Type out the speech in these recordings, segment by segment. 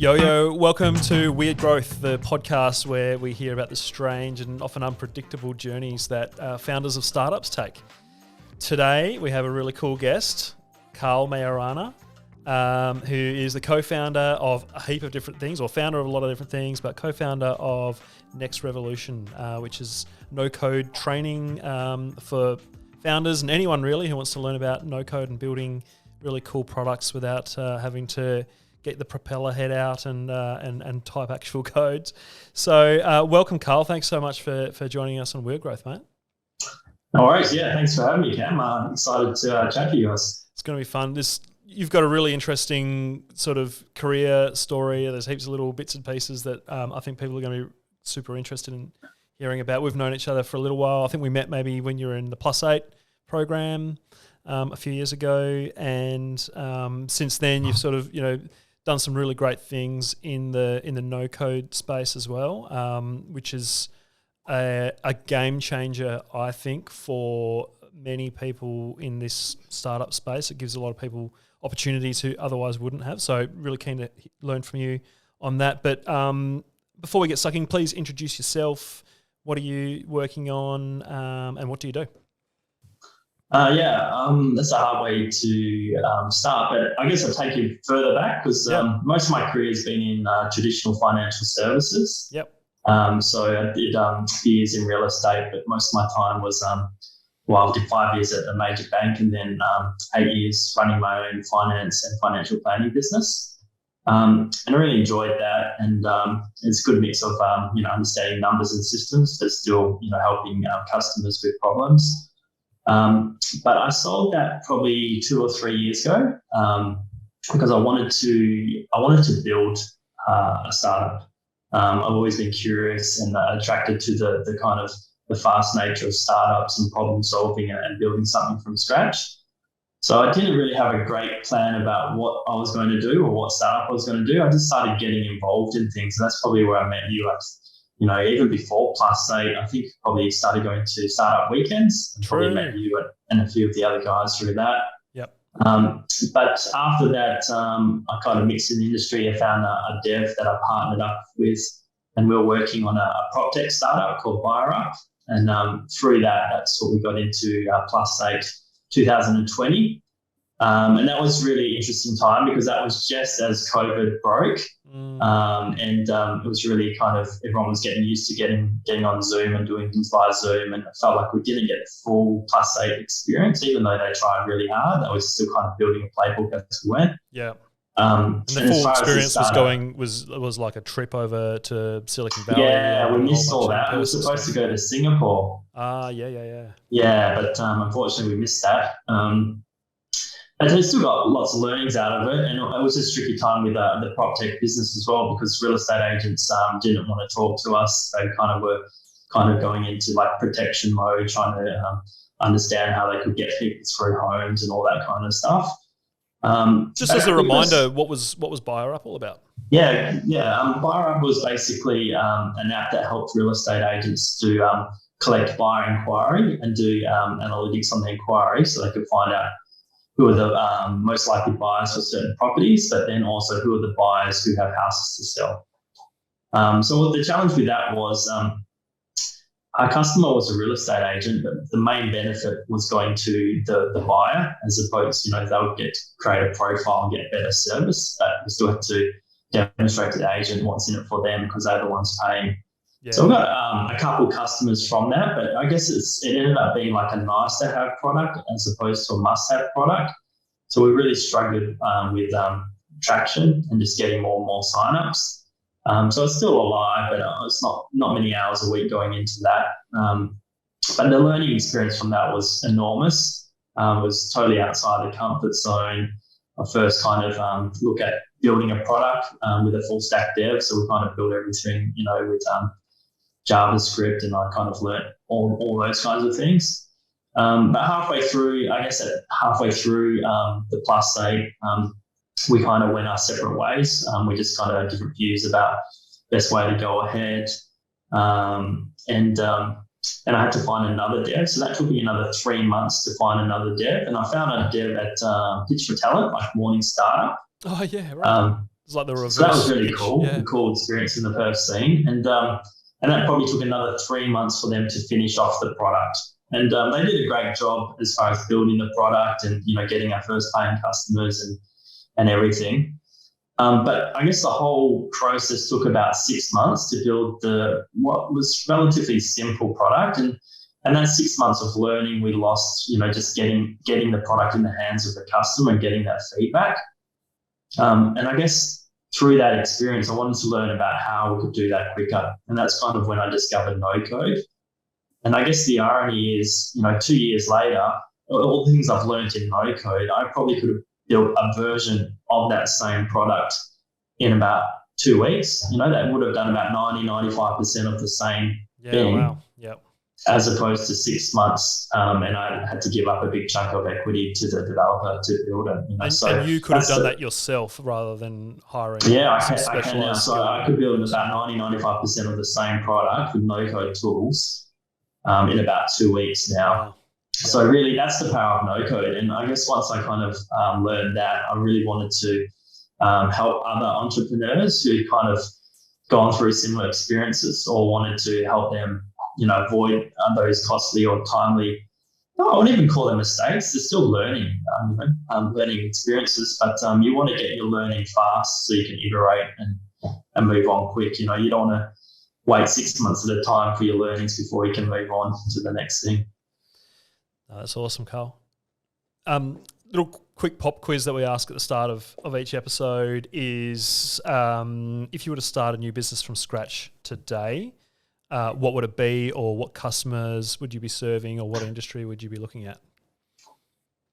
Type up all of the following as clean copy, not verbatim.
Yo, welcome to Weird Growth, the podcast where we hear about the strange and often unpredictable journeys that founders of startups take. Today, we have a really cool guest, Maiorana, who is the co-founder of a heap of different things, or founder of a lot of different things, but co-founder of Next Revolution, which is no-code training for founders and anyone really who wants to learn about no-code and building really cool products without having to get the propeller head out and type actual codes. So welcome, Carl. Thanks so much for joining us on Weird Growth, mate. No worries. Yeah, thanks for having me, Cam. I'm excited to chat to you guys. It's going to be fun. You've got a really interesting sort of career story. There's heaps of little bits and pieces that I think people are going to be super interested in hearing about. We've known each other for a little while. I think we met maybe when you were in the +8 program a few years ago, and since then you've sort of done some really great things in the no code space as well, which is a game changer, I think, for many people in this startup space. It gives a lot of people opportunities who otherwise wouldn't have. So really keen to learn from you on that. But before we get stuck in, please introduce yourself. What are you working on, and what do you do? That's a hard way to start, but I guess I'll take you further back because most of my career has been in traditional financial services. Yep. So I did a few years in real estate, but most of my time was, I did 5 years at a major bank and then 8 years running my own finance and financial planning business. And I really enjoyed that. And it's a good mix of, understanding numbers and systems, but still, helping customers with problems. But I sold that probably 2 or 3 years ago because I wanted to build a startup. I've always been curious and attracted to the kind of the fast nature of startups and problem solving and building something from scratch. So I didn't really have a great plan about what I was going to do or what startup I was going to do. I just started getting involved in things. And that's probably where I met you. Even before +8, I think probably started going to startup weekends and probably met you and a few of the other guys through that. Yep. But after that, I kind of mixed in the industry. I found a dev that I partnered up with, and we were working on a prop tech startup called BuyerUp. And through that, that's what we got into +8 2020. And that was really interesting time because that was just as COVID broke. It was really kind of everyone was getting used to getting on Zoom and doing things via Zoom, and it felt like we didn't get full +8 experience, even though they tried really hard. They was still kind of building a playbook as we went. Yeah. And the full experience was like a trip over to Silicon Valley. Yeah, we missed all that. We were supposed to go to Singapore. Yeah, but unfortunately we missed that. And we still got lots of learnings out of it, and it was a tricky time with the prop tech business as well because real estate agents didn't want to talk to us. They kind of were going into like protection mode, trying to understand how they could get people through homes and all that kind of stuff. Just as a reminder, what was BuyerUp all about? BuyerUp was basically an app that helped real estate agents to collect buyer inquiry and do analytics on the inquiry, so they could find out who are the most likely buyers for certain properties, but then also who are the buyers who have houses to sell. So the challenge with that was our customer was a real estate agent, but the main benefit was going to the buyer as opposed to, they would get to create a profile and get better service. But we still had to demonstrate to the agent what's in it for them because they're the ones paying. Yeah. So we got a couple of customers from that, but I guess it ended up being like a nice to have product as opposed to a must have product. So we really struggled with traction and just getting more and more signups. So it's still alive, but it's not many hours a week going into that. But the learning experience from that was enormous. It was totally outside the comfort zone. I first kind of look at building a product with a full stack dev. So we kind of built everything, with JavaScript, and I kind of learnt all those kinds of things. But halfway through the +8, we kind of went our separate ways. We just kind of had different views about best way to go ahead. And I had to find another dev. So that took me another 3 months to find another dev. And I found a dev at Pitch for Talent, like Morning Startup. Oh, yeah, right. It's like the reverse. So that was really cool, Yeah. a cool experience in the Perth scene. And that probably took another 3 months for them to finish off the product. And they did a great job as far as building the product and, getting our first paying customers and everything. But I guess the whole process took about 6 months to build what was relatively simple product. And that 6 months of learning we lost, just getting the product in the hands of the customer and getting that feedback. And I guess through that experience, I wanted to learn about how we could do that quicker. And that's kind of when I discovered No Code. And I guess the irony is, 2 years later, all the things I've learned in No Code, I probably could have built a version of that same product in about 2 weeks. That would have done about 95% of the same thing. Wow. Yep. As opposed to 6 months, and I had to give up a big chunk of equity to the developer to build it. And you could have done that yourself rather than hiring. Yeah, I can now. So I could build about 95% of the same product with No Code tools in about 2 weeks now. Wow. Yep. So really, that's the power of No Code. And I guess once I kind of learned that, I really wanted to help other entrepreneurs who kind of gone through similar experiences or wanted to help them avoid those costly or timely, I wouldn't even call them mistakes. They're still learning, learning experiences, but you want to get your learning fast so you can iterate and move on quick. You don't want to wait 6 months at a time for your learnings before you can move on to the next thing. That's awesome, Carl. Little quick pop quiz that we ask at the start of each episode is if you were to start a new business from scratch today, what would it be, or what customers would you be serving, or what industry would you be looking at?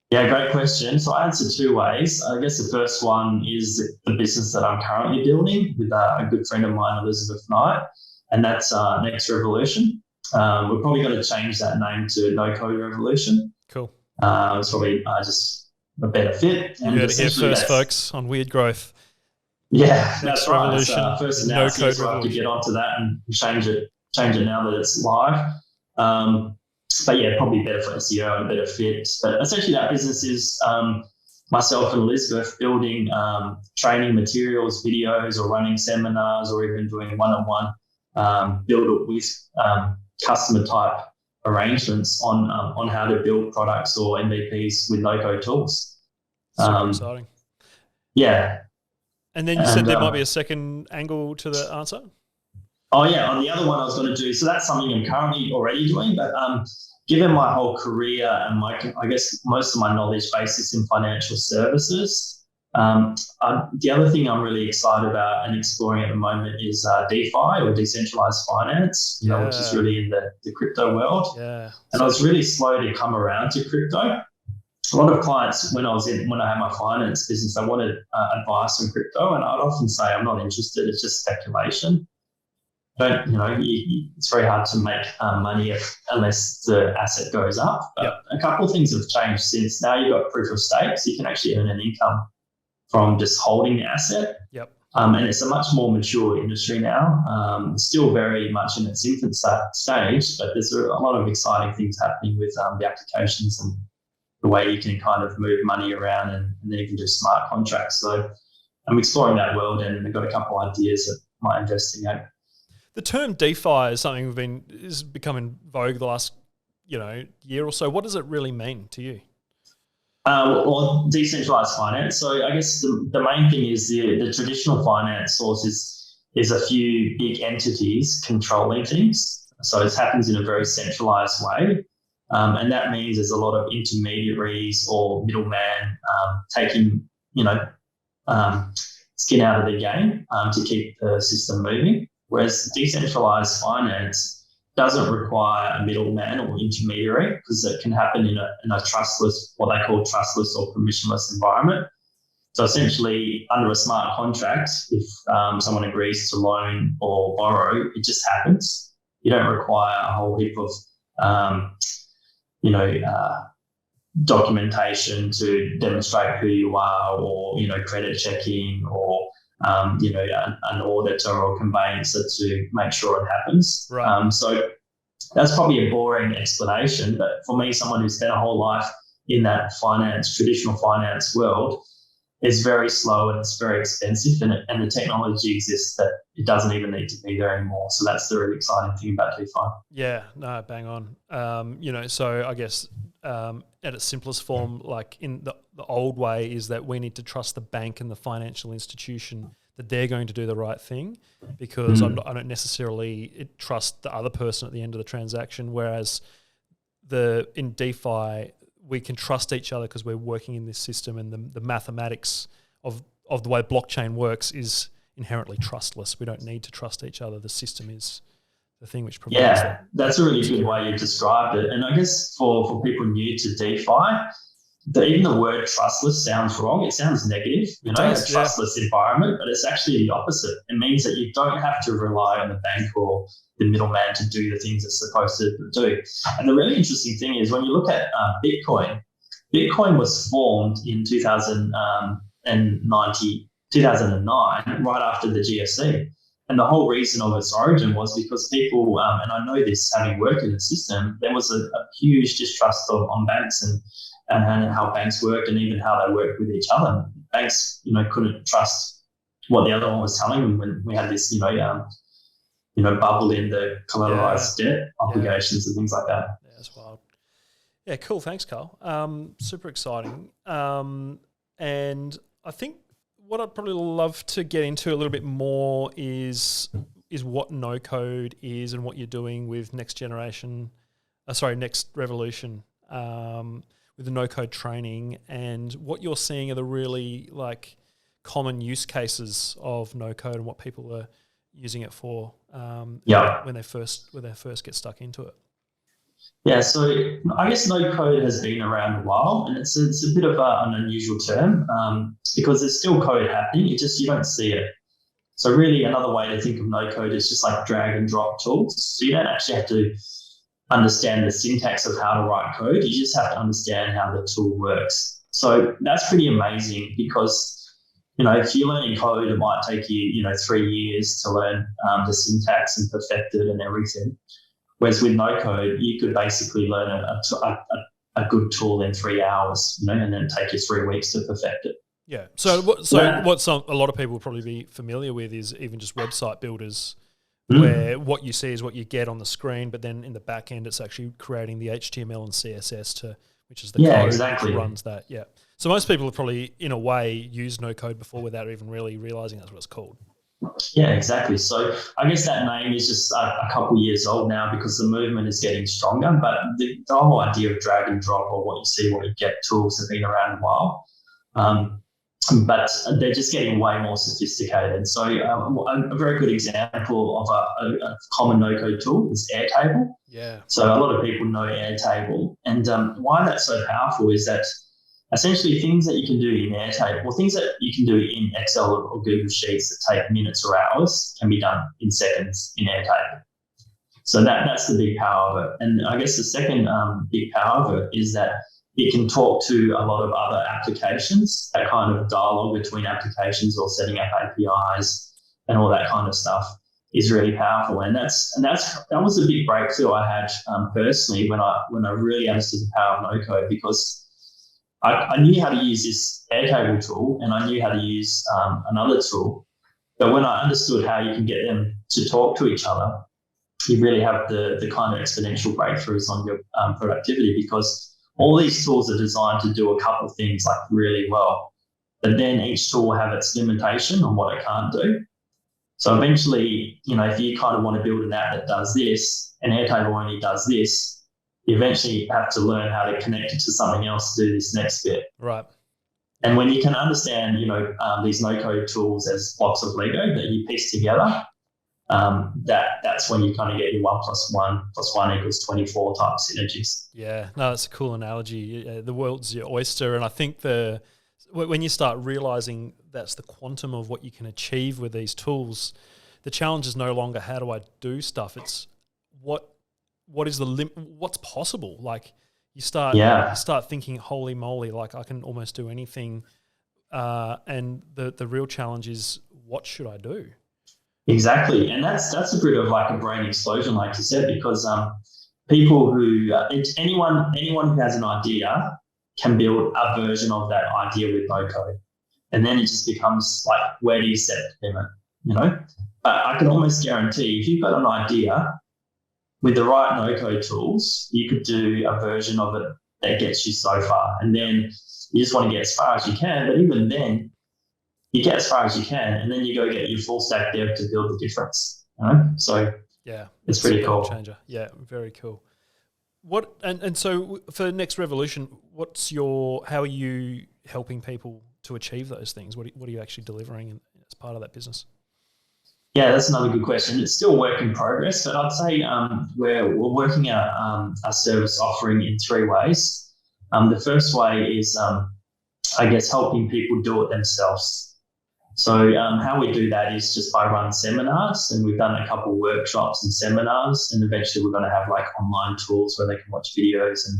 Yeah, great question. So I answer 2 ways. I guess the first one is the business that I'm currently building with a good friend of mine, Elizabeth Knight, and that's Next Revolution. We're probably going to change that name to No Code Revolution. Cool. It's probably just a better fit. You heard it here first, folks, on Weird Growth. Yeah, Next Revolution, right. First No Code so I have to Revolution. get onto that and change it now that it's live. But yeah, probably better for SEO and better fit. But essentially that business is myself and Elizabeth building training materials, videos, or running seminars, or even doing one-on-one build it with customer type arrangements on how to build products or MVPs with no-code tools. Super exciting. Yeah. And then you said there might be a second angle to the answer? Oh, yeah. On the other one I was going to do, so that's something I'm currently already doing, but given my whole career and I guess most of my knowledge base is in financial services, the other thing I'm really excited about and exploring at the moment is DeFi, or decentralized finance, which is really in the crypto world. Yeah. And I was really slow to come around to crypto. A lot of clients, when I had my finance business, they wanted advice on crypto, and I'd often say I'm not interested. It's just speculation. But it's very hard to make money unless the asset goes up. But a couple of things have changed since. Now you've got proof of stake, so you can actually earn an income from just holding the asset. Yep. And it's a much more mature industry now. Still very much in its infant stage, but there's a lot of exciting things happening with the applications and the way you can kind of move money around, and then you can do smart contracts. So I'm exploring that world, and I've got a couple of ideas that I might investigate. The term DeFi is something is becoming vogue the last year or so. What does it really mean to you? Well, decentralized finance. So I guess the main thing is the traditional finance source is a few big entities controlling things. So it happens in a very centralized way. And that means there's a lot of intermediaries or middleman taking, skin out of the game to keep the system moving. Whereas decentralized finance doesn't require a middleman or intermediary, because it can happen in a trustless, what they call trustless or permissionless environment. So essentially, under a smart contract, if someone agrees to loan or borrow, it just happens. You don't require a whole heap of documentation to demonstrate who you are, or credit checking, or an auditor or conveyancer to make sure it happens. Right. So that's probably a boring explanation, but for me, someone who spent a whole life in that traditional finance world, is very slow and it's very expensive, and the technology exists that it doesn't even need to be there anymore. So that's the really exciting thing about DeFi. Yeah, no, bang on. So I guess at its simplest form, like in the old way, is that we need to trust the bank and the financial institution that they're going to do the right thing, because I don't necessarily trust the other person at the end of the transaction. Whereas in DeFi, we can trust each other because we're working in this system, and the mathematics of the way blockchain works is inherently trustless. We don't need to trust each other. The system is the thing which provides that. Yeah, that's a really good way you described it. And I guess for people new to DeFi, even the word trustless sounds wrong. It sounds negative, a trustless environment, but it's actually the opposite. It means that you don't have to rely on the bank or the middleman to do the things it's supposed to do. And the really interesting thing is when you look at Bitcoin was formed in 2009, right after the GFC. And the whole reason of its origin was because people, and I know this having worked in the system, there was a huge distrust on banks and how banks worked, and even how they worked with each other. Banks, couldn't trust what the other one was telling them when we had this, bubble in the collateralized debt obligations and things like that. Yeah, that's wild. Yeah, cool. Thanks, Carl. Super exciting. And I think what I'd probably love to get into a little bit more is what No Code is and what you're doing with Next Revolution. With the No Code training, and what you're seeing are the really common use cases of No Code and what people are using it for when they first get stuck into it. Yeah, so I guess No Code has been around a while, and it's a bit of an unusual term because there's still code happening. You don't see it. So really, another way to think of No Code is just like drag and drop tools. So you don't actually have to understand the syntax of how to write code. You just have to understand how the tool works. So that's pretty amazing because, if you're learning code, it might take you, 3 years to learn the syntax and perfect it and everything. Whereas with No Code, you could basically learn a good tool in 3 hours, and then take you 3 weeks to perfect it. Yeah. So what a lot of people will probably be familiar with is even just website builders, where what you see is what you get on the screen, but then in the back end, it's actually creating the HTML and CSS which is the code that runs that. Yeah. So most people have probably, in a way, used No Code before without even really realizing that's what it's called. Yeah, exactly. So I guess that name is just a couple years old now because the movement is getting stronger. But the whole idea of drag and drop, or what you see, what you get tools have been around a while. But they're just getting way more sophisticated. So a very good example of a common no-code tool is Airtable. Yeah. So a lot of people know Airtable. And why that's so powerful is that essentially things that you can do in Airtable, or things that you can do in Excel or Google Sheets that take minutes or hours, can be done in seconds in Airtable. So that's the big power of it. And I guess the second big power of it is that it can talk to a lot of other applications. That kind of dialogue between applications or setting up APIs and all that kind of stuff is really powerful. And that was a big breakthrough I had personally when I really understood the power of No Code, because I knew how to use this Airtable tool and I knew how to use another tool. But when I understood how you can get them to talk to each other, you really have the kind of exponential breakthroughs on your productivity, because all these tools are designed to do a couple of things really well, but then each tool will have its limitation on what it can't do. So eventually, if you kind of want to build an app that does this and Airtable only does this, you eventually have to learn how to connect it to something else to do this next bit. Right. And when you can understand, these no-code tools as blocks of Lego that you piece together, that's when you kind of get your 1 + 1 + 1 = 24 type synergies. Yeah, no, that's a cool analogy. The world's your oyster, and I think when you start realizing that's the quantum of what you can achieve with these tools, the challenge is no longer how do I do stuff. It's what is the what's possible. You start thinking, holy moly, I can almost do anything. And the real challenge is, what should I do? Exactly. And that's a bit of a brain explosion, like you said, because people who, anyone who has an idea can build a version of that idea with No Code. And then it just becomes like, where do you set the limit, But I can almost guarantee if you've got an idea with the right no-code tools, you could do a version of it that gets you so far. And then you just want to get as far as you can. But even then, you get as far as you can, and then you go get your full stack dev to build the difference. So yeah, it's pretty cool. Changer. Yeah, very cool. What and so for Next Revolution, how are you helping people to achieve those things? What are you actually delivering as part of that business? Yeah, that's another good question. It's still work in progress, but I'd say we're working out our service offering in 3 ways. The first way is, helping people do it themselves. So how we do that is just by running seminars, and we've done a couple of workshops and seminars, and eventually we're going to have like online tools where they can watch videos and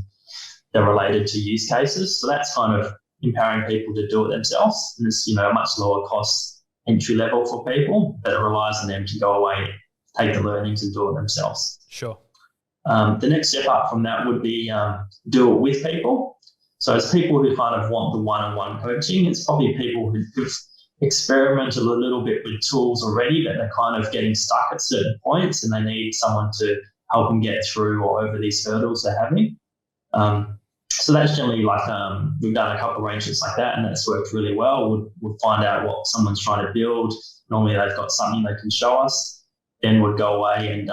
they're related to use cases. So that's kind of empowering people to do it themselves. And it's, a much lower cost entry level for people, but it relies on them to go away, take the learnings and do it themselves. Sure. The next step up from that would be do it with people. So it's people who kind of want the one-on-one coaching. It's probably people who've experimented a little bit with tools already, but they're kind of getting stuck at certain points and they need someone to help them get through or over these hurdles they're having. So that's generally like, we've done a couple of arrangements like that, and that's worked really well. We'll find out what someone's trying to build. Normally they've got something they can show us. Then we'd go away and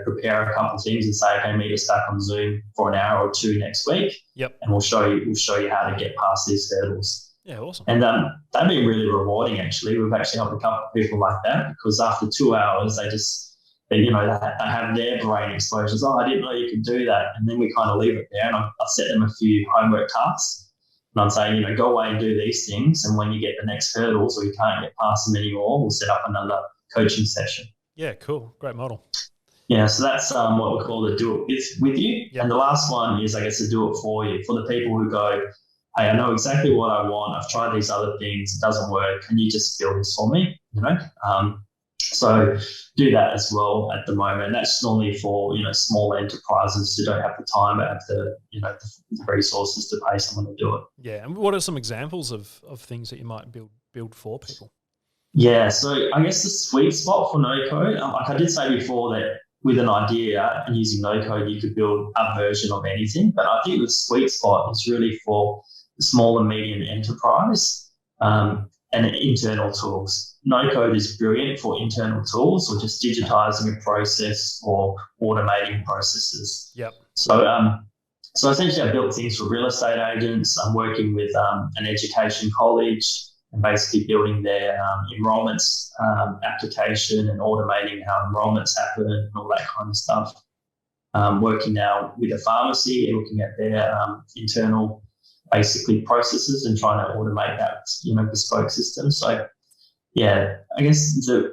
prepare a couple of things and say, okay, meet us back on Zoom for an hour or 2 next week. Yep. And we'll show you how to get past these hurdles. Yeah, awesome. And that'd be really rewarding, actually. We've actually helped a couple of people like that, because after 2 hours, they have their brain explosions. Oh, I didn't know you could do that. And then we kind of leave it there, and I set them a few homework tasks. And I'd say, go away and do these things. And when you get the next hurdles or you can't get past them anymore, we'll set up another coaching session. Yeah, cool. Great model. Yeah, so that's what we call the do it with you. Yep. And the last one is, the do it for you. For the people who go, hey, I know exactly what I want. I've tried these other things. It doesn't work. Can you just build this for me? So do that as well at the moment. That's normally for, small enterprises who don't have the time but have the resources to pay someone to do it. Yeah. And what are some examples of things that you might build for people? Yeah. So I guess the sweet spot for no code, like I did say before that with an idea and using no code, you could build a version of anything. But I think the sweet spot is really for the small and medium enterprise and internal tools. No code is brilliant for internal tools or just digitizing a process or automating processes. Yep. So essentially I built things for real estate agents. I'm working with an education college and basically building their enrollments application and automating how enrollments happen and all that kind of stuff. Working now with a pharmacy and looking at their internal basically processes and trying to automate that, bespoke system. So yeah, I guess a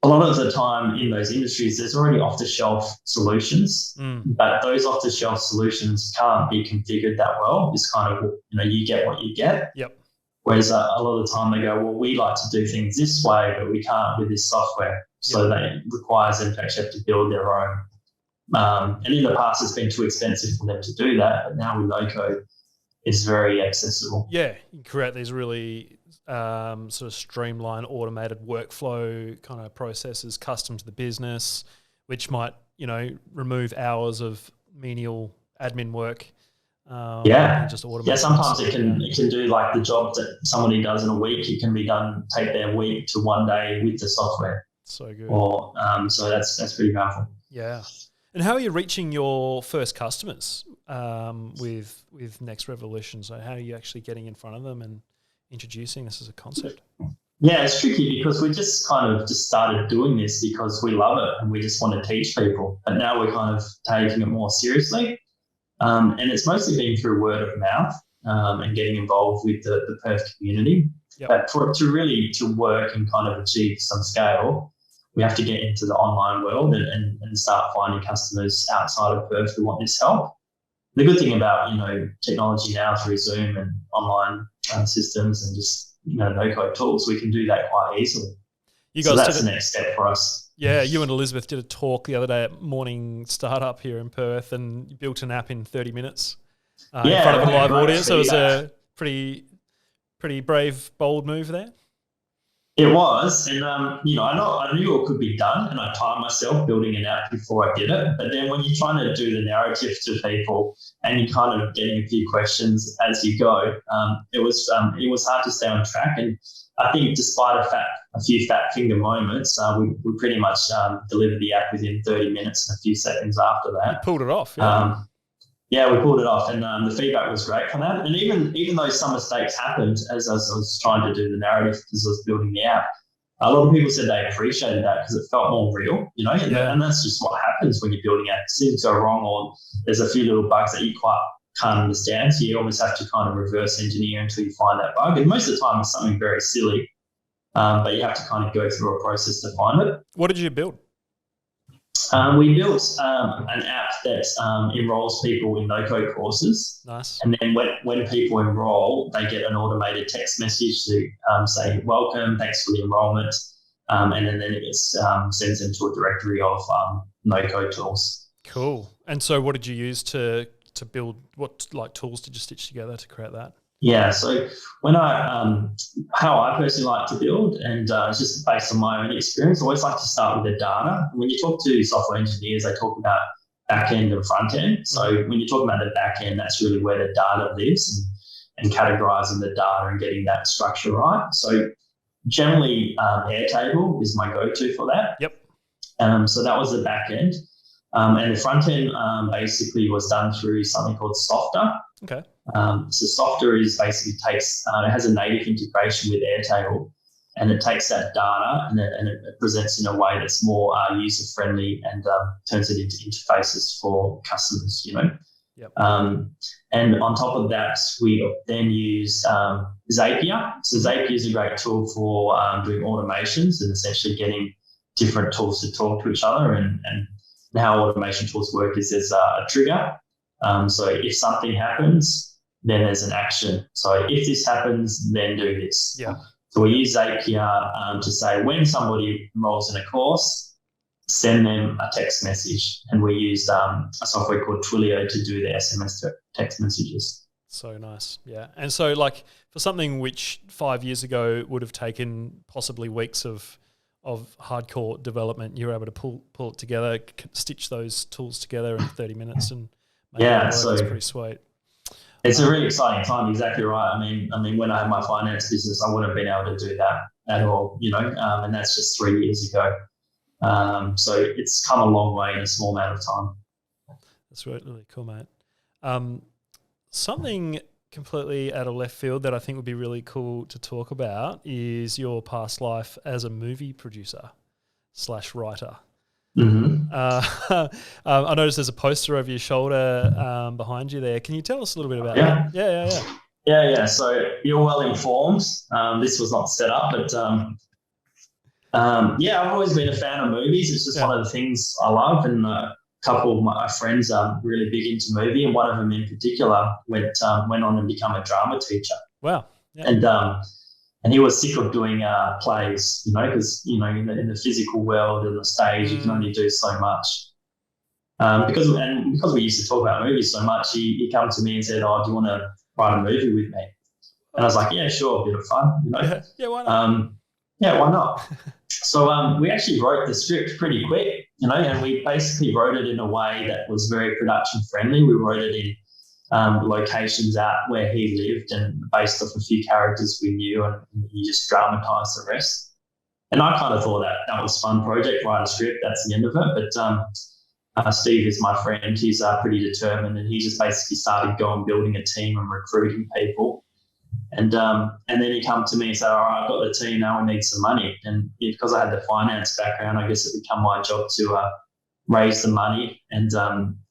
lot of the time in those industries, there's already off-the-shelf solutions, but those off-the-shelf solutions can't be configured that well. It's kind of, you get what you get. Yep. Whereas a lot of the time they go, well, we like to do things this way, but we can't with this software. So that requires them to actually have to build their own. And in the past, it's been too expensive for them to do that. But now with no code, it's very accessible. Yeah, you create these really sort of streamlined, automated workflow kind of processes custom to the business, which might, remove hours of menial admin work. And just automate. Yeah, sometimes it can do like the job that somebody does in a week. It can be done, take their week to 1 day with the software. So good. Or so that's pretty powerful. Yeah. And how are you reaching your first customers with Next Revolution? So how are you actually getting in front of them and introducing this as a concept? Yeah, it's tricky because we just started doing this because we love it and we just want to teach people. But now we're kind of taking it more seriously. And it's mostly been through word of mouth and getting involved with the Perth community. Yep. But for it to work and kind of achieve some scale, we have to get into the online world and start finding customers outside of Perth who want this help. The good thing about, technology now through Zoom and online systems and just, no-code tools, we can do that quite easily. So that's the next step for us. Yeah, you and Elizabeth did a talk the other day at Morning Startup here in Perth, and you built an app in 30 minutes in front of a live audience. So it was a pretty Pretty brave, bold move there. It was, and I knew it could be done, and I timed myself building an app before I did it. But then when you're trying to do the narrative to people, and you're kind of getting a few questions as you go, it was hard to stay on track. And I think despite a few fat finger moments, we pretty much delivered the app within 30 minutes and a few seconds after that. You pulled it off. Yeah. Yeah, we pulled it off, and the feedback was great for that. And even though some mistakes happened as I was trying to do the narrative because I was building the app, a lot of people said they appreciated that because it felt more real, and that's just what happens when you're building apps. Things go wrong, or there's a few little bugs that you quite can't understand, so you almost have to kind of reverse engineer until you find that bug. And most of the time it's something very silly, but you have to kind of go through a process to find it. What did you build? We built an app that enrolls people in No Code courses. Nice. And then when people enroll, they get an automated text message to say, welcome, thanks for the enrollment. And then it gets, sends them to a directory of No Code tools. Cool. And so what did you use to build, what tools did you stitch together to create that? Yeah, so how I personally like to build, and it's just based on my own experience, I always like to start with the data. When you talk to software engineers, they talk about back end and front end. So when you're talking about the back end, that's really where the data lives and categorizing the data and getting that structure right. So generally, Airtable is my go-to for that. Yep. So that was the back end. And the front end basically was done through something called Softer. Okay. So Softer is basically it has a native integration with Airtable, and it takes that data and it presents in a way that's more user friendly and turns it into interfaces for customers. Yep. And on top of that, we then use Zapier. So Zapier is a great tool for doing automations and essentially getting different tools to talk to each other. And how automation tools work is there's a trigger. So if something happens, then there's an action. So if this happens, then do this. Yeah. So we use Zapier to say when somebody enrolls in a course, send them a text message. And we used a software called Twilio to do the SMS text messages. So nice. Yeah. And so for something which 5 years ago would have taken possibly weeks of hardcore development, you were able to pull it together, stitch those tools together in 30 minutes and make it work. So it's pretty sweet. It's a really exciting time. Exactly right. I mean, when I had my finance business, I wouldn't have been able to do that at all, and that's just 3 years ago. So it's come a long way in a small amount of time. That's really cool, mate. Something completely out of left field that I think would be really cool to talk about is your past life as a movie producer / writer. Mm-hmm. I noticed there's a poster over your shoulder behind you there. Can you tell us a little bit about that? Yeah. So you're well informed. This was not set up, but I've always been a fan of movies. It's just one of the things I love, and a couple of my friends are really big into movie, and one of them in particular went on and become a drama teacher. Wow. Yeah. And he was sick of doing plays, because, in the physical world and the stage, you can only do so much. Because we used to talk about movies so much, he came to me and said, "Oh, do you want to write a movie with me?" And I was like, "Yeah, sure, a bit of fun, Yeah, why not? Why not? So we actually wrote the script pretty quick, and we basically wrote it in a way that was very production friendly. We wrote it in locations out where he lived and based off a few characters we knew, and he just dramatized the rest. And I kind of thought that was a fun project, write a script, that's the end of it. But Steve is my friend. He's pretty determined, and he just basically started building a team and recruiting people. And then he come to me and said, "All right, I've got the team now, we need some money." And because I had the finance background, I guess it became my job to raise the money. And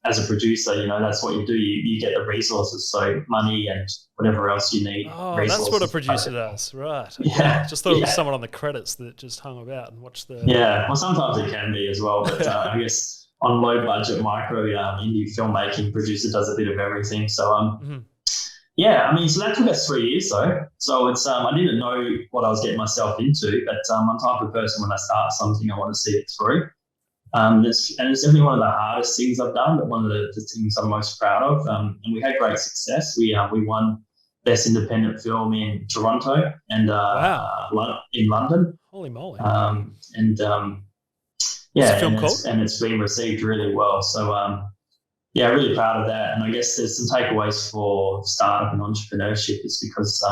as a producer, that's what you do. You get the resources, so money and whatever else you need. Oh, that's what a producer does, right? Okay. Yeah. Just thought it was someone on the credits that just hung about and watched the. Yeah, well, sometimes it can be as well, but I guess on low budget micro indie filmmaking, producer does a bit of everything. So so that took us 3 years though. So it's I didn't know what I was getting myself into, but I'm the type of person when I start something, I want to see it through. It's definitely one of the hardest things I've done, but one of the things I'm most proud of. And we had great success. We won best independent film in Toronto and in London. Holy moly! Yeah, What's the film called? And it's been received really well. So yeah, really proud of that. And I guess there's some takeaways for startup and entrepreneurship is because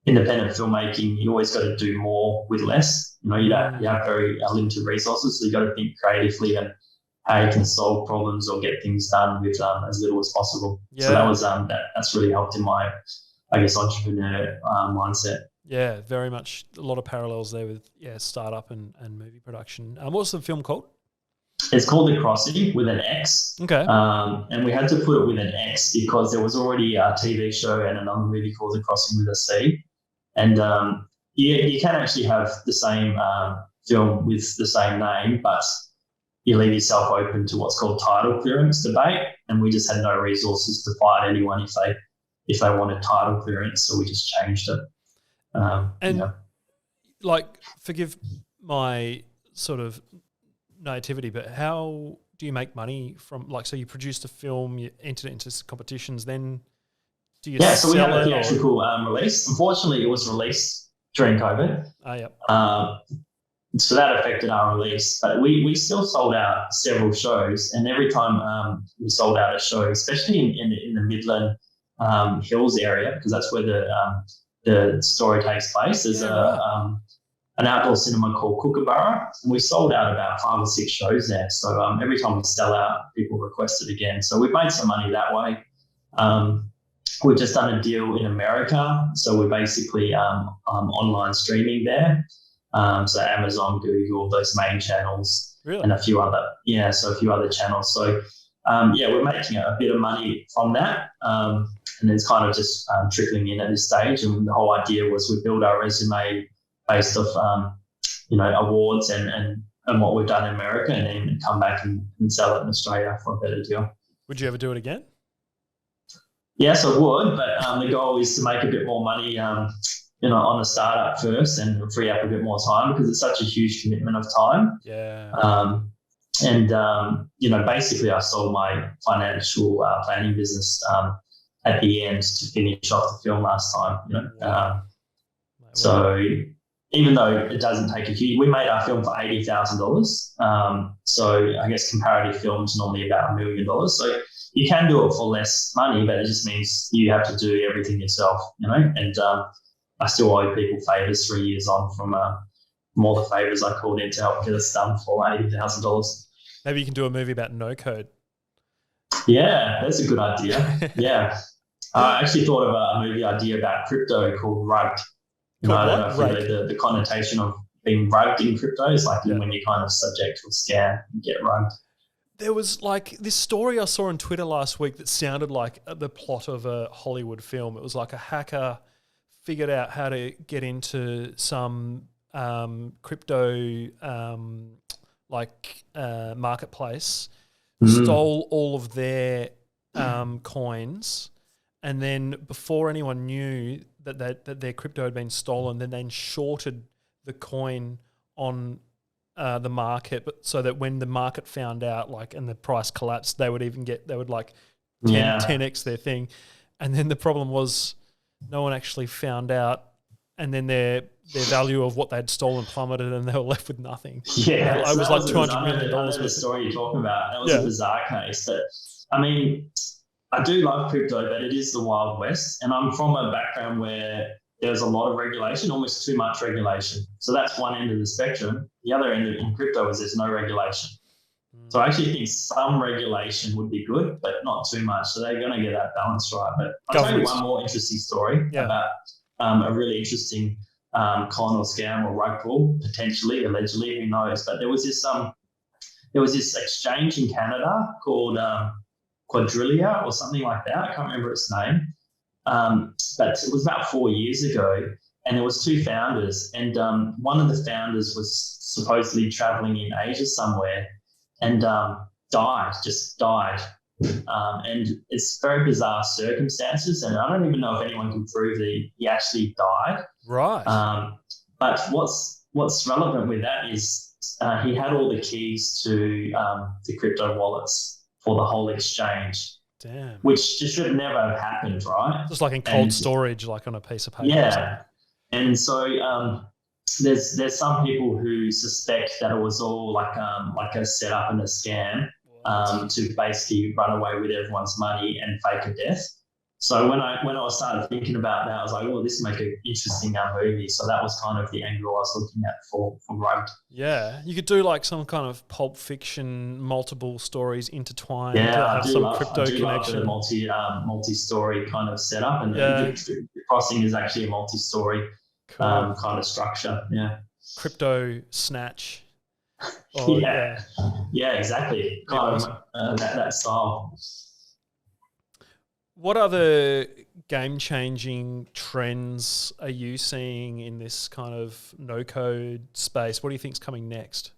independent filmmaking, you always got to do more with less. You have very limited resources, so you got to think creatively and how you can solve problems or get things done with as little as possible. Yeah. So that was that's really helped in my, I guess, entrepreneur mindset. Yeah, very much a lot of parallels there with startup and movie production. What's the film called? It's called The Crossing with an X. Okay. And we had to put it with an X because there was already a TV show and another movie called The Crossing with a C. And you can actually have the same film with the same name, but you leave yourself open to what's called title clearance debate. And we just had no resources to fight anyone if they wanted title clearance, so we just changed it. Forgive my sort of naivety, but how do you make money from, so you produced a film, you entered it into competitions, then do you sell it? So we had a theatrical release. Unfortunately, it was released during COVID. So that affected our release, but we still sold out several shows, and every time we sold out a show, especially in the Midland Hills area, because that's where the story takes place. There's an outdoor cinema called Kookaburra, and we sold out about 5 or 6 shows there. So every time we sell out, people request it again. So we've made some money that way. We've just done a deal in America, so we're basically online streaming there. So Amazon, Google, those main channels, and a few other channels. So we're making a bit of money from that, and it's kind of just trickling in at this stage. And the whole idea was we build our resume based off awards and what we've done in America, and then come back and sell it in Australia for a better deal. Would you ever do it again? Yes, I would, but the goal is to make a bit more money on the startup first and free up a bit more time, because it's such a huge commitment of time. Yeah. Basically I sold my financial planning business at the end to finish off the film last time, So even though it doesn't take a huge, we made our film for $80,000. So I guess comparative films normally about $1 million. So you can do it for less money, but it just means you have to do everything yourself, and I still owe people favours 3 years on from all the favours I called in to help get us done for $80,000. Maybe you can do a movie about no code. Yeah, that's a good idea. Yeah. I actually thought of a movie idea about crypto called Rugged. I don't know if you know the connotation of being rugged in crypto is when you're kind of subject to a scam, you get rugged. There was this story I saw on Twitter last week that sounded like the plot of a Hollywood film. It was like a hacker figured out how to get into some crypto marketplace, stole all of their coins, and then before anyone knew that their crypto had been stolen, then shorted the coin on the market, but so that when the market found out, and the price collapsed, they would 10x their thing. And then the problem was no one actually found out, and then their value of what they had stolen plummeted, and they were left with nothing. Yeah, it was like $200 million. I know the story you're talking about. That was a bizarre case. But I mean, I do love crypto, but it is the Wild West, and I'm from a background where there's a lot of regulation, almost too much regulation. So that's one end of the spectrum. The other end in crypto is there's no regulation. So I actually think some regulation would be good, but not too much. So they're going to get that balance right. But I'll tell you one more interesting story about a really interesting con or scam or rug pull, potentially, allegedly, who knows. But there was this exchange in Canada called Quadrillia or something like that. I can't remember its name. But it was about 4 years ago, and there was 2 founders, and one of the founders was supposedly traveling in Asia somewhere and died. And it's very bizarre circumstances, and I don't even know if anyone can prove that he actually died. Right. But what's relevant with that is he had all the keys to the crypto wallets for the whole exchange. Damn. which just should never have happened, right? Just like in cold storage, like on a piece of paper. Yeah. And so there's some people who suspect that it was all like a setup and a scam to basically run away with everyone's money and fake a death. So when I started thinking about that, I was like, oh, this would make an interesting movie. So that was kind of the angle I was looking at for Rugged. Yeah, you could do like some kind of Pulp Fiction, multiple stories intertwined. Yeah, have some crypto connection. Love the multi-story kind of setup, and the Crossing is actually a multi-story kind of structure. Yeah, crypto snatch. Yeah, exactly. Kind of that style. What other game-changing trends are you seeing in this kind of no-code space? What do you think is coming next?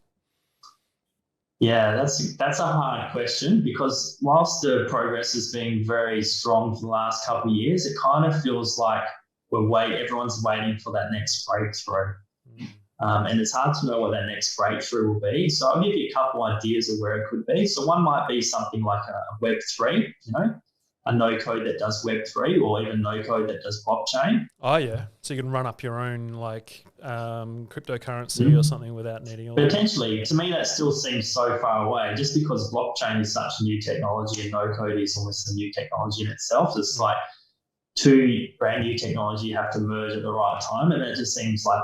Yeah, that's a hard question, because whilst the progress has been very strong for the last couple of years, it kind of feels like everyone's waiting for that next breakthrough. And it's hard to know what that next breakthrough will be. So I'll give you a couple ideas of where it could be. So one might be something like a Web3, a no code that does Web3, or even no code that does blockchain. Oh yeah, so you can run up your own like cryptocurrency or something without needing all. Potentially, to me that still seems so far away. Just because blockchain is such a new technology and no code is almost a new technology in itself. It's like two brand new technology you have to merge at the right time, and it just seems like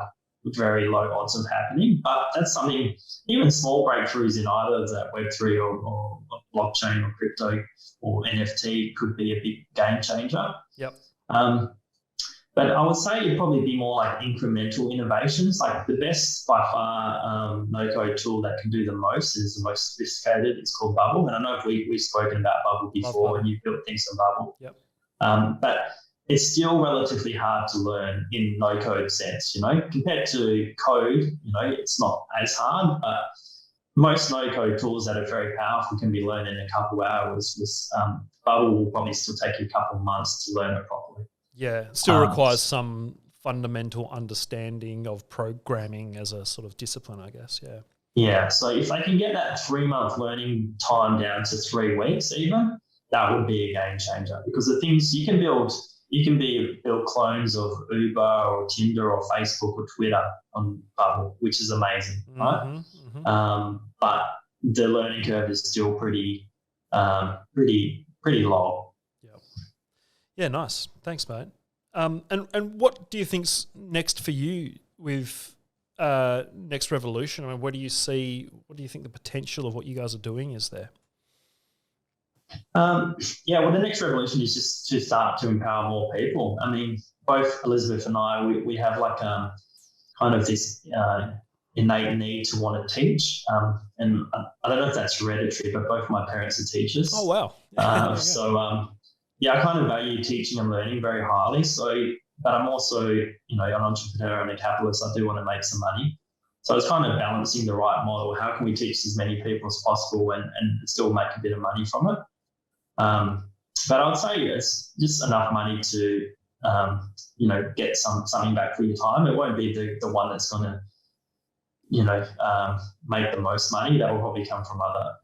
very low odds of happening. But that's something, even small breakthroughs in either that Web3 or blockchain or crypto or NFT could be a big game changer. Yep. But I would say it'd probably be more like incremental innovations. Like the best by far no-code tool that can do the most is the most sophisticated. It's called Bubble. And I know we've spoken about Bubble before, and you've built things on Bubble. Yep. But it's still relatively hard to learn in no-code sense, compared to code, it's not as hard, but most no-code tools that are very powerful can be learned in a couple of hours. Bubble will probably still take you a couple of months to learn it properly. Yeah, it still requires some fundamental understanding of programming as a sort of discipline, I guess, yeah. Yeah, so if they can get that 3-month learning time down to 3 weeks even, that would be a game changer, because the things you can build clones of Uber or Tinder or Facebook or Twitter on Bubble, which is amazing, right? But the learning curve is still pretty low. Yeah, nice. Thanks, mate. And what do you think's next for you with Next Revolution? I mean, what do you think the potential of what you guys are doing is there? Well, the next revolution is just to start to empower more people. I mean, both Elizabeth and I, we have like kind of this innate need to want to teach. And I don't know if that's hereditary, but both my parents are teachers. Oh, wow. I kind of value teaching and learning very highly. But I'm also, an entrepreneur and a capitalist. I do want to make some money. So it's kind of balancing the right model. How can we teach as many people as possible and still make a bit of money from it? But I would say it's just enough money to, get something back for your time. It won't be the one that's going to, make the most money. That will probably come from other,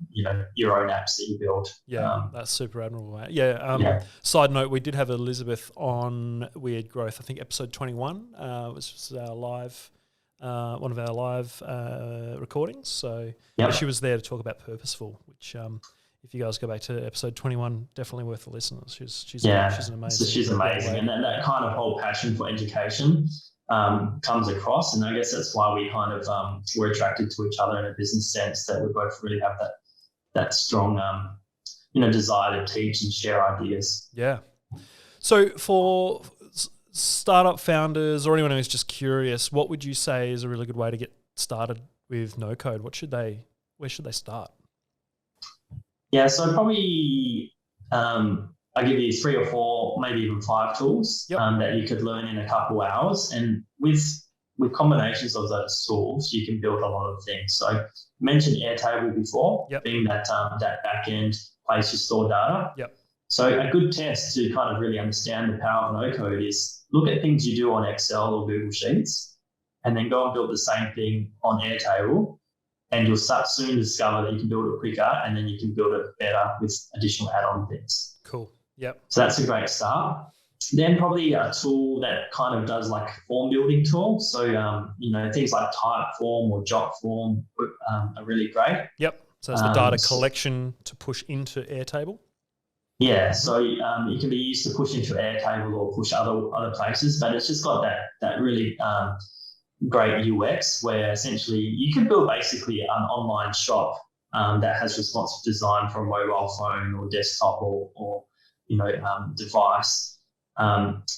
your own apps that you build. Yeah, that's super admirable, mate. Yeah. Side note, we did have Elizabeth on Weird Growth, I think episode 21, which was our live, one of our live recordings. So she was there to talk about Purposeful, which if you guys go back to episode 21, definitely worth a listen. She's an amazing. So she's amazing, and that kind of whole passion for education comes across, and I guess that's why we kind of we're attracted to each other in a business sense, that we both really have that strong desire to teach and share ideas. Yeah. So for startup founders or anyone who's just curious, what would you say is a really good way to get started with no code? Where should they start? Yeah, so probably I give you 3 or 4, maybe even 5 tools that you could learn in a couple hours. And with combinations of those tools, you can build a lot of things. So I mentioned Airtable before, being that backend place you store data. So a good test to kind of really understand the power of no code is look at things you do on Excel or Google Sheets, and then go and build the same thing on Airtable, and you'll soon discover that you can build it quicker, and then you can build it better with additional add-on things. Cool. Yep. So that's a great start. Then probably a tool that kind of does like a form building tool. So, things like Typeform or Jotform are really great. Yep. So it's the data collection to push into Airtable. Yeah. So it can be used to push into Airtable or push other places, but it's just got that really great UX where essentially you can build basically an online shop that has responsive design for a mobile phone or desktop or device.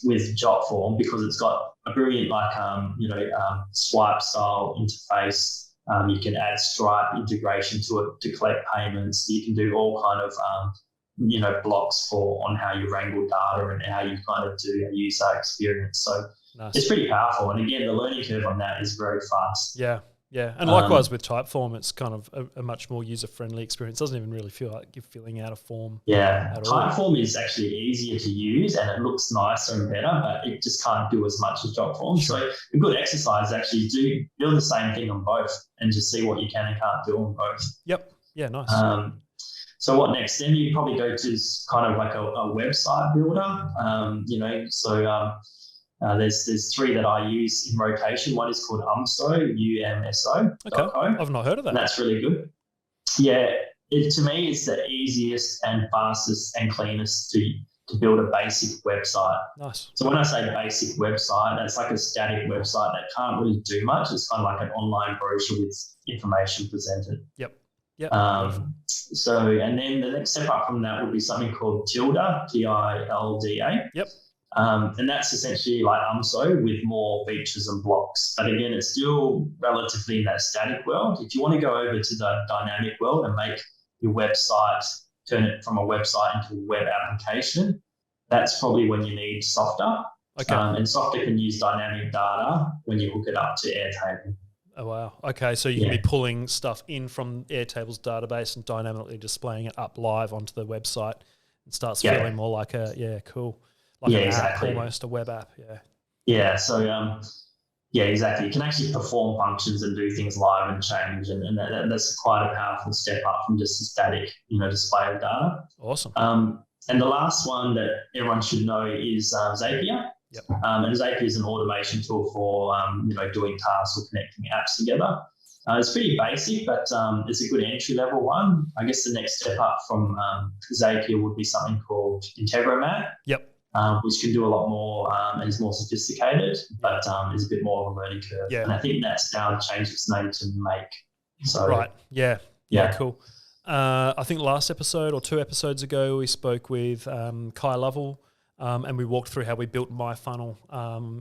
With Jotform, because it's got a brilliant swipe style interface. You can add Stripe integration to it to collect payments. You can do all kind of blocks on how you wrangle data and how you kind of do a user experience. So nice. It's pretty powerful. And again, the learning curve on that is very fast. Yeah. Yeah, and likewise with Typeform, it's kind of a much more user-friendly experience. It doesn't even really feel like you're filling out a form. Yeah, Typeform is actually easier to use and it looks nicer and better, but it just can't do as much as Jotform. Sure. So a good exercise is actually do build the same thing on both and just see what you can and can't do on both. Yep. Yeah, nice. So what next? Then you probably go to kind of like a website builder. There's three that I use in rotation. One is called UMSO. Okay, I've not heard of that. And that's really good. Yeah, to me, it's the easiest and fastest and cleanest to build a basic website. Nice. So when I say basic website, that's like a static website that can't really do much. It's kind of like an online brochure with information presented. Yep. And then the next step up from that would be something called Tilda, TILDA. Yep. And that's essentially like UMSO with more features and blocks. But again, it's still relatively in that static world. If you want to go over to the dynamic world and make your website, turn it from a website into a web application, that's probably when you need Softer. Okay. And Softer can use dynamic data when you hook it up to Airtable. Oh, wow. Okay, so you can be pulling stuff in from Airtable's database and dynamically displaying it up live onto the website. It starts feeling more like cool. Like an app, almost a web app, Yeah, so, exactly. You can actually perform functions and do things live and change, and that's quite a powerful step up from just a static, display of data. Awesome. And the last one that everyone should know is Zapier. Yep. And Zapier is an automation tool for, doing tasks or connecting apps together. It's pretty basic, but it's a good entry-level one. I guess the next step up from Zapier would be something called Integromat. Yep. Which can do a lot more and is more sophisticated, but is a bit more of a learning curve. Yeah. And I think that's now changed its name to Make. So, right. Yeah, cool. I think last episode or 2 episodes ago, we spoke with Kai Lovell and we walked through how we built MyFunnel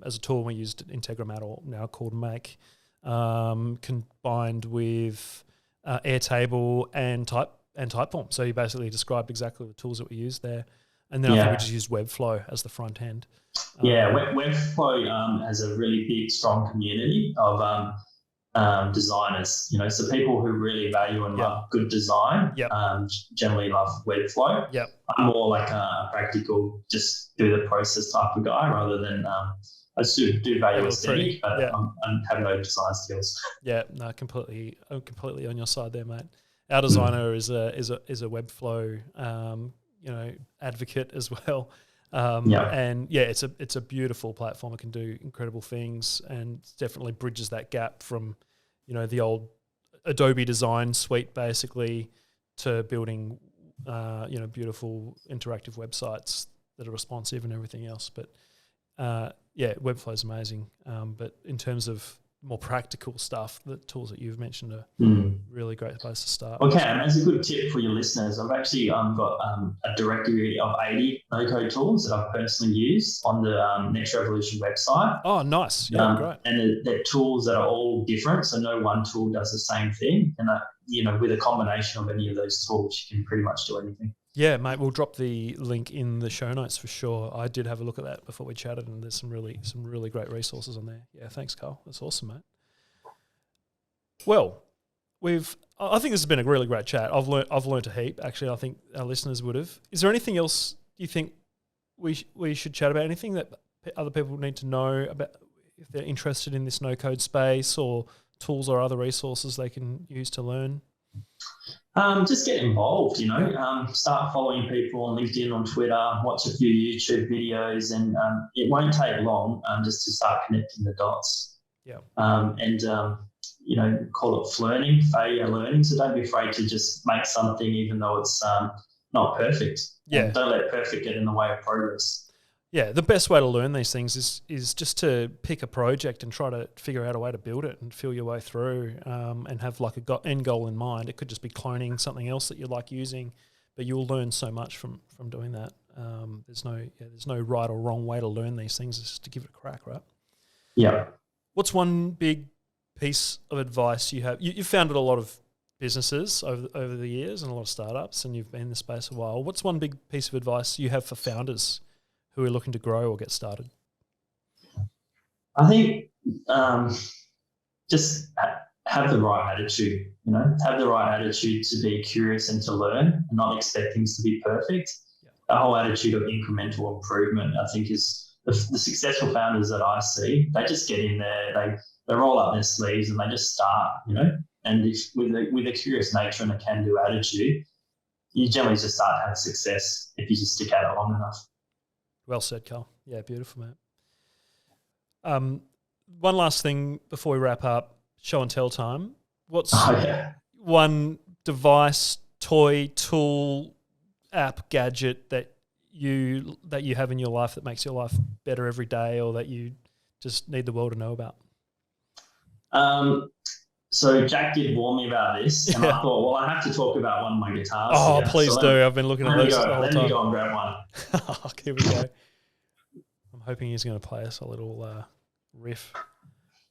as a tool. We used Integromat, or now called Make, combined with Airtable and Typeform. So you basically described exactly the tools that we used there. And then I think we just used Webflow as the front end. Webflow has a really big, strong community of designers. So people who really value and love good design generally love Webflow. Yep. I'm more like a practical, just do the process type of guy rather than I still do value aesthetic, but I have no design skills. Yeah, no, I'm completely on your side there, mate. Our designer is a Webflow advocate as well. And it's a beautiful platform. It can do incredible things and definitely bridges that gap from, the old Adobe design suite basically to building, beautiful interactive websites that are responsive and everything else. But Webflow is amazing. But in terms of more practical stuff, the tools that you've mentioned are really great place to start. Okay, and as a good tip for your listeners, I've actually got a directory of 80 no-code tools that I've personally used on the Next Revolution website. Oh, nice. Yeah, great. And they're tools that are all different, so no one tool does the same thing. And, with a combination of any of those tools, you can pretty much do anything. Yeah, mate, we'll drop the link in the show notes for sure. I did have a look at that before we chatted, and there's some really great resources on there. Yeah, thanks, Carl. That's awesome, mate. Well, I think this has been a really great chat. I've learned a heap. Actually, I think our listeners would have. Is there anything else you think we should chat about? Anything that other people need to know about if they're interested in this no-code space or tools or other resources they can use to learn? Just get involved, start following people on LinkedIn, on Twitter, watch a few YouTube videos, and it won't take long just to start connecting the dots. Yeah. Call it learning, failure learning. So don't be afraid to just make something even though it's not perfect. Yeah. And don't let perfect get in the way of progress. Yeah, the best way to learn these things is just to pick a project and try to figure out a way to build it and feel your way through, and have like end goal in mind. It could just be cloning something else that you like using, but you'll learn so much from doing that. There's no right or wrong way to learn these things. It's just to give it a crack, right? Yeah. What's one big piece of advice you have? You've founded a lot of businesses over the years and a lot of startups, and you've been in the space a while. What's one big piece of advice you have for founders who are looking to grow or get started? I think just have the right attitude, have the right attitude to be curious and to learn and not expect things to be perfect. Yeah. The whole attitude of incremental improvement, I think, is the successful founders that I see. They just get in there, they roll up their sleeves and they just start, and with a curious nature and a can-do attitude, you generally just start having success if you just stick at it long enough. Well said, Carl. Yeah, beautiful, mate. One last thing before we wrap up, show and tell time. What's one device, toy, tool, app, gadget that you have in your life that makes your life better every day, or that you just need the world to know about? So Jack did warn me about this, and I thought, well, I have to talk about one of my guitars. Oh, here. Please do. I've been looking at those the whole time. Let me go and grab one. Here we go. I'm hoping he's going to play us a little riff.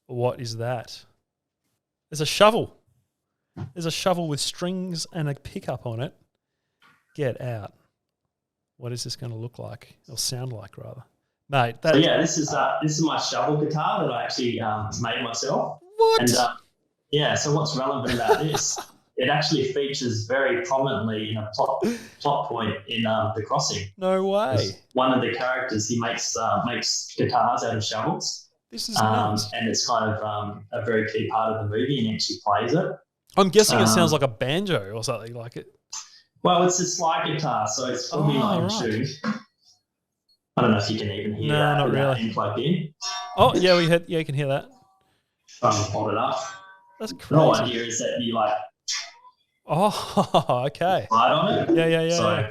What is that? There's a shovel. There's a shovel with strings and a pickup on it. Get out. What is this going to look like? Or sound like, rather? Mate, this is my shovel guitar that I actually made myself. What? And so what's relevant about this? It actually features very prominently in a plot point in The Crossing. No way. One of the characters, he makes guitars out of shovels. This is nuts. And it's kind of a very key part of the movie, and he actually plays it. I'm guessing it sounds like a banjo or something like it. Well, it's a slide guitar, so it's probably not in tune. I don't know if you can even hear that. No, not really. Plugged in. Oh, yeah, you can hear that. Hold it up. That's crazy. The whole idea is that you Oh, okay. slide on it. Yeah. So,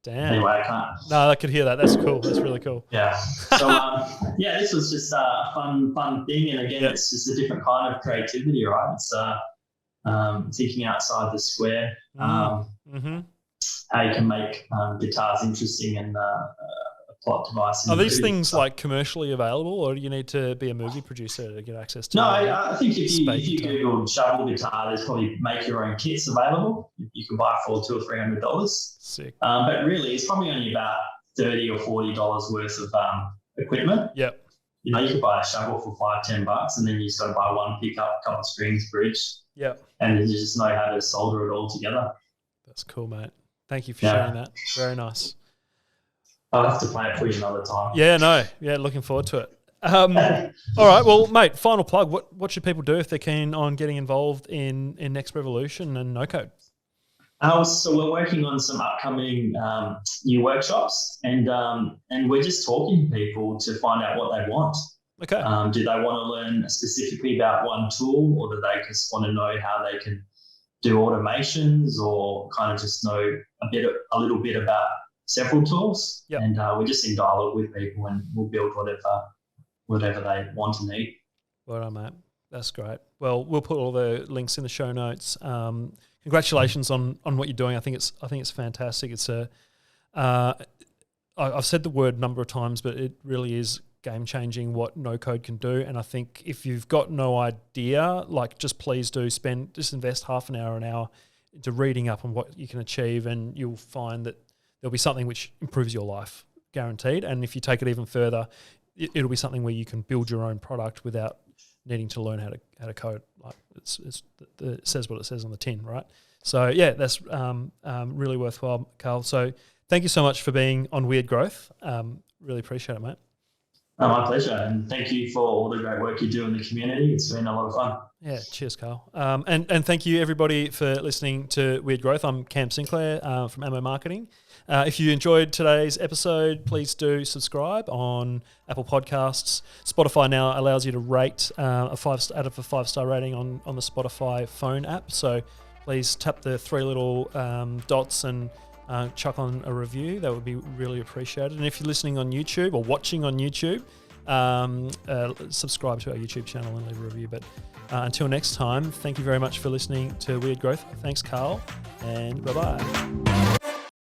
damn. Anyway, I can't. No, I could hear that. That's cool. That's really cool. Yeah. So, this was just a fun thing. And again, It's just a different kind of creativity, right? It's thinking outside the square. How you can make guitars interesting and a plot device. Are these things like commercially available, or do you need to be a movie producer to get access to? No, I think if you Google shovel guitar, there's probably make your own kits available. You can buy for $200 or $300. Sick. But really, it's probably only about $30 or $40 worth of equipment. Yep. You could buy a shovel for $5-10, and then you just got to buy one pickup, couple of strings, bridge. Yep. And you just know how to solder it all together. That's cool, mate. Thank you for sharing that. Very nice. I'll have to play it for you another time. Looking forward to it. All right, well, mate, final plug. What should people do if they're keen on getting involved in Next Revolution and No Code? So we're working on some upcoming new workshops, and we're just talking to people to find out what they want. Okay. Do they want to learn specifically about one tool, or do they just want to know how they can do automations, or kind of just know a little bit about several tools? Yep. And we're just in dialogue with people, and we'll build whatever they want and need. Well done, mate. That's great. Well, we'll put all the links in the show notes. Congratulations on what you're doing. I think it's fantastic. It's I've said the word a number of times, but it really is game changing what no code can do. And I think if you've got no idea, just please do invest half an hour into reading up on what you can achieve, and you'll find that there'll be something which improves your life, guaranteed. And if you take it even further, it'll be something where you can build your own product without needing to learn how to code. It says what it says on the tin, right? So that's really worthwhile, Carl. So thank you so much for being on Weird Growth. Really appreciate it, mate. My pleasure. And thank you for all the great work you do in the community. It's been a lot of fun. Yeah, cheers, Carl. And thank you, everybody, for listening to Weird Growth. I'm Cam Sinclair from Ammo Marketing. If you enjoyed today's episode, please do subscribe on Apple Podcasts. Spotify now allows you to rate out of a 5-star rating on the Spotify phone app. So please tap the 3 little dots and chuck on a review. That would be really appreciated. And if you're listening on YouTube or watching on YouTube, subscribe to our YouTube channel and leave a review. But until next time, thank you very much for listening to Weird Growth. Thanks, Carl, and bye-bye.